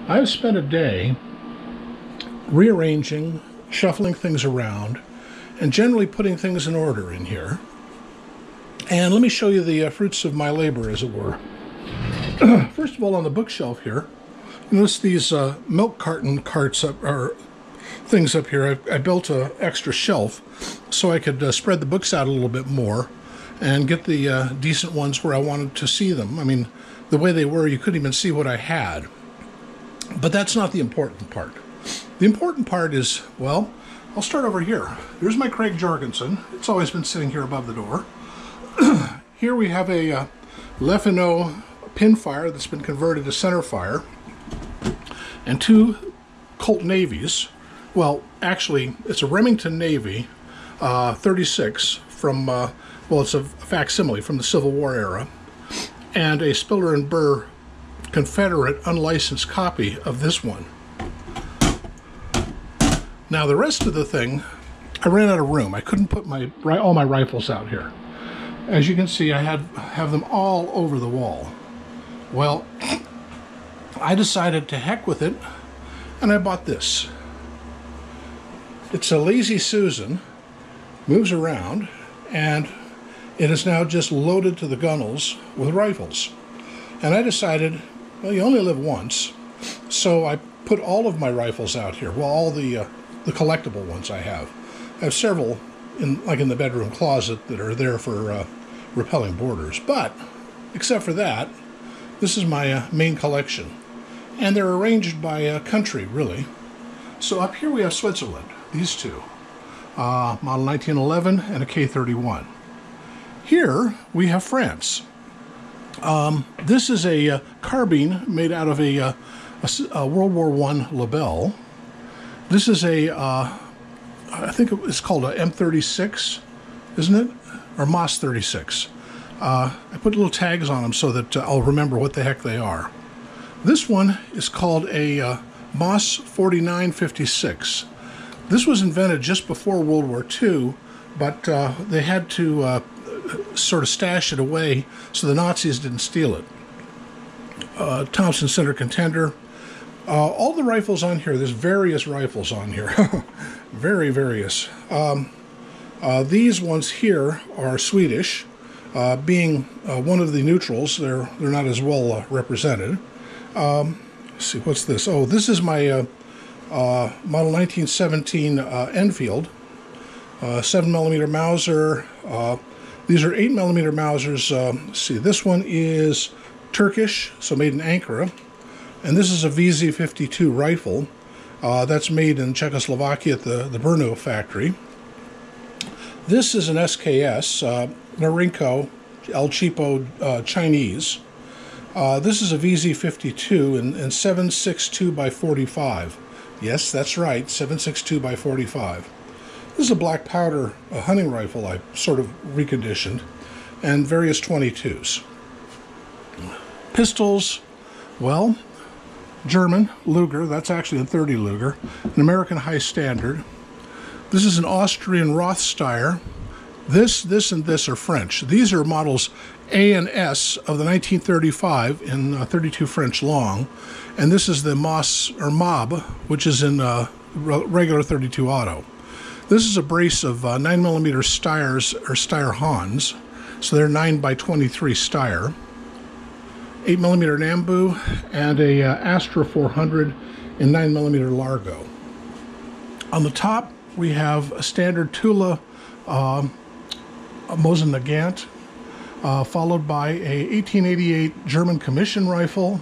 I've spent a day rearranging, shuffling things around, and generally putting things in order in here. And let me show you the fruits of my labor, as it were. First of all, on the bookshelf here, notice these milk carton carts up, or things up here. I built an extra shelf so I could spread the books out a little bit more and get the decent ones where I wanted to see them. I mean, the way they were, you couldn't even see what I had. But that's not the important part. The important part is, well, I'll start over here. Here's my Craig Jorgensen. It's always been sitting here above the door. Here we have a Lefino pinfire that's been converted to center fire, and two Colt Navies. Well, actually, it's a Remington Navy 36 from, well, it's a facsimile from the Civil War era, and a Spiller and Burr Confederate unlicensed copy of this one. Now, the rest of the thing, I ran out of room. I couldn't put all my rifles out here. As you can see, I have them all over the wall. Well, I decided to heck with it, and I bought this. It's a Lazy Susan, moves around, and it is now just loaded to the gunnels with rifles. And I decided, well, you only live once, so I put all of my rifles out here. Well, all the collectible ones I have. I have several in the bedroom closet that are there for repelling boarders. But except for that, this is my main collection, and they're arranged by country, really. So up here we have Switzerland. These two, model 1911 and a K31. Here we have France. This is a carbine made out of a World War I Lebel. This is I think it's called a M36, isn't it? Or Moss 36. I put little tags on them so that I'll remember what the heck they are. This one is called a Moss 4956. This was invented just before World War II, but they had to sort of stash it away so the Nazis didn't steal it. Thompson Center Contender. All the rifles on here, there's various rifles on here. Very various. These ones here are Swedish. Being one of the neutrals, they're not as well represented. Let's see, what's this? Oh, this is my model 1917 Enfield, 7mm Mauser. These are 8mm Mausers. Let's see, this one is Turkish, so made in Ankara, and this is a VZ52 rifle. That's made in Czechoslovakia at the Brno factory. This is an SKS, Norinco El Cheapo Chinese. This is a VZ52 in 7.62 by 45. Yes, that's right, 7.62 by 45. This is a black powder hunting rifle I sort of reconditioned, and various 22s. Pistols, well, German Luger, that's actually a 30 Luger, an American High Standard. This is an Austrian Rothsteyr. This, and this are French. These are models A and S of the 1935 in 32 French long, and this is the Moss or Mob, which is in regular 32 auto. This is a brace of 9mm Steyrs or Steyr Hans, so they're 9 by 23 Steyr. 8mm Nambu and a Astra 400 in 9mm Largo. On the top we have a standard Tula Mosin Nagant, followed by a 1888 German commission rifle,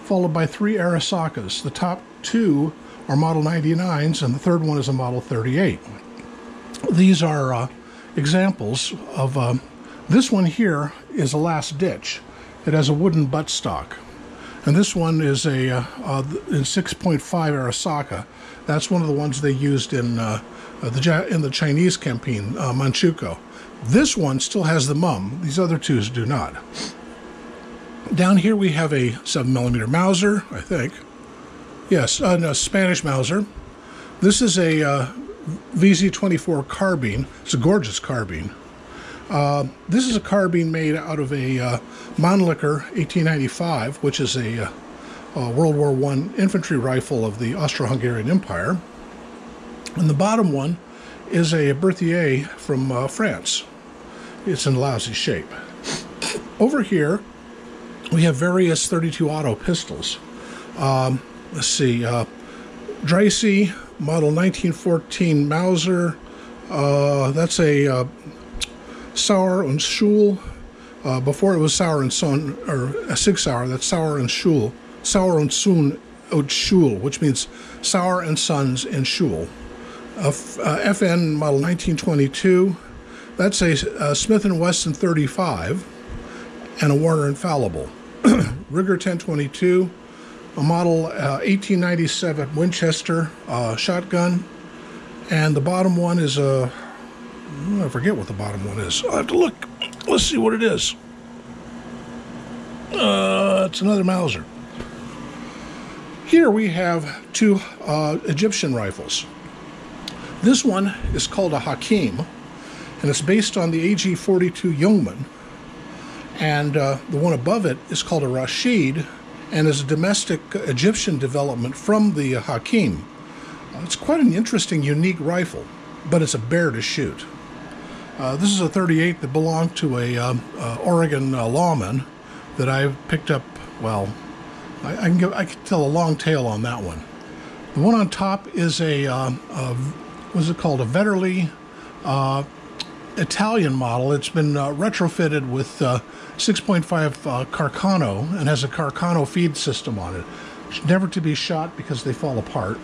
followed by 3 Arasakas. The top 2 are Model 99s, and the third one is a Model 38. These are examples of, this one here is a last ditch. It has a wooden buttstock. And this one is a in 6.5 Arasaka. That's one of the ones they used in the Chinese campaign, Manchukuo. This one still has the mum. These other two do not. Down here we have a 7mm Mauser, I think. Yes, no, Spanish Mauser. This is a VZ24 carbine. It's a gorgeous carbine. This is a carbine made out of a Mannlicher 1895, which is a World War I infantry rifle of the Austro-Hungarian Empire. And the bottom one is a Berthier from France. It's in lousy shape. Over here, we have various .32 auto pistols. Let's see, Dreyse, model 1914 Mauser. That's a Sauer und Schul. Before it was Sauer and Son, or Sig Sauer, that's Sauer and Schul. Sauer und Sohn und Schul, which means Sauer and Sons and Schul. FN model 1922. That's a Smith & Wesson 35 and a Warner Infallible. Rigger 1022, a model 1897 Winchester shotgun, and the bottom one is a, I forget what the bottom one is. I'll have to look. Let's see what it is. It's another Mauser. Here we have two Egyptian rifles. This one is called a Hakim, and it's based on the AG-42 Jungmann. And the one above it is called a Rashid, and is a domestic Egyptian development from the Hakim. It's quite an interesting, unique rifle, but it's a bear to shoot. This is a 38 that belonged to a Oregon lawman that I picked up. Well, I can tell a long tale on that one. The one on top is a what's it called? A Vetterli Italian model. It's been retrofitted with 6.5 Carcano and has a Carcano feed system on it. It's never to be shot because they fall apart.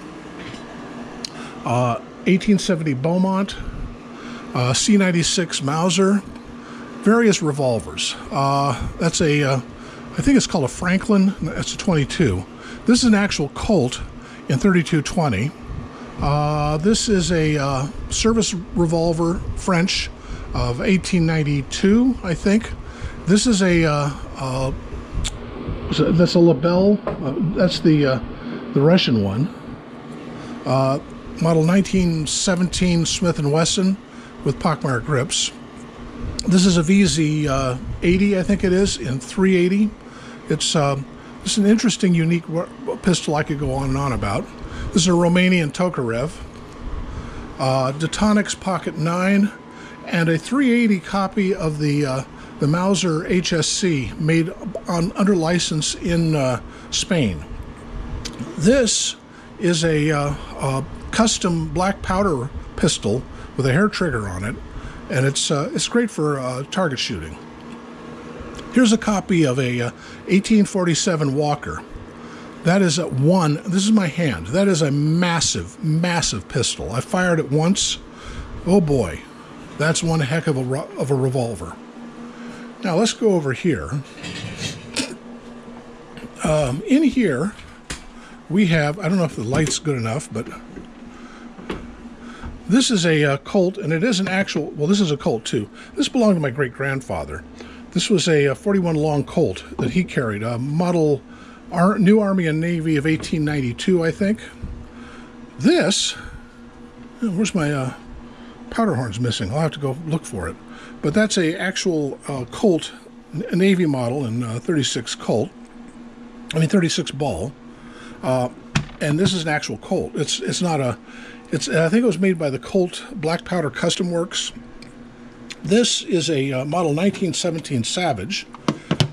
1870 Beaumont C96 Mauser, various revolvers. That's a, I think it's called a Franklin. That's a 22. This is an actual Colt in 3220. This is a service revolver, French, of 1892, I think. This is a that's a Lebel. That's the Russian one. Model 1917 Smith & Wesson with Pockmark grips. This is a VZ 80, I think it is, in 380. It's an interesting, unique pistol I could go on and on about. This is a Romanian Tokarev, Datonix Pocket 9, and a 380 copy of the Mauser HSC made under license in Spain. This is a custom black powder pistol with a hair trigger on it, and it's great for target shooting. Here's a copy of a 1847 Walker. That is this is my hand. That is a massive, massive pistol. I fired it once. Oh boy, that's one heck of a revolver. Now let's go over here. In here, we have, I don't know if the light's good enough, but this is a Colt, and it is an actual, well, this is a Colt too. This belonged to my great-grandfather. This was a 41 long Colt that he carried, a model New Army and Navy of 1892, I think. This, where's my powder horn's missing? I'll have to go look for it. But that's a actual Colt, a Navy model in 36 Colt. I mean 36 ball. And this is an actual Colt. It's not a. I think it was made by the Colt Black Powder Custom Works. This is a model 1917 Savage,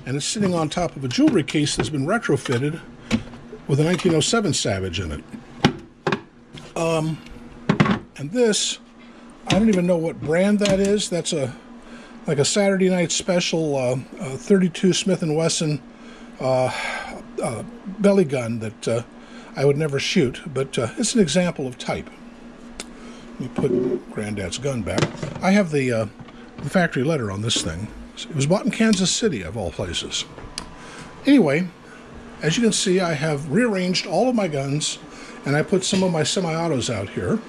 and it's sitting on top of a jewelry case that's been retrofitted with a 1907 Savage in it. And this, I don't even know what brand that is. That's like a Saturday night special 32 Smith & Wesson belly gun that I would never shoot, but it's an example of type. Let me put Granddad's gun back. I have the factory letter on this thing. It was bought in Kansas City, of all places. Anyway, as you can see, I have rearranged all of my guns, and I put some of my semi-autos out here.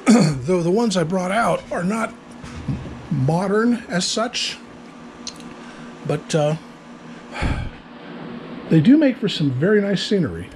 Though the ones I brought out are not modern as such, but they do make for some very nice scenery.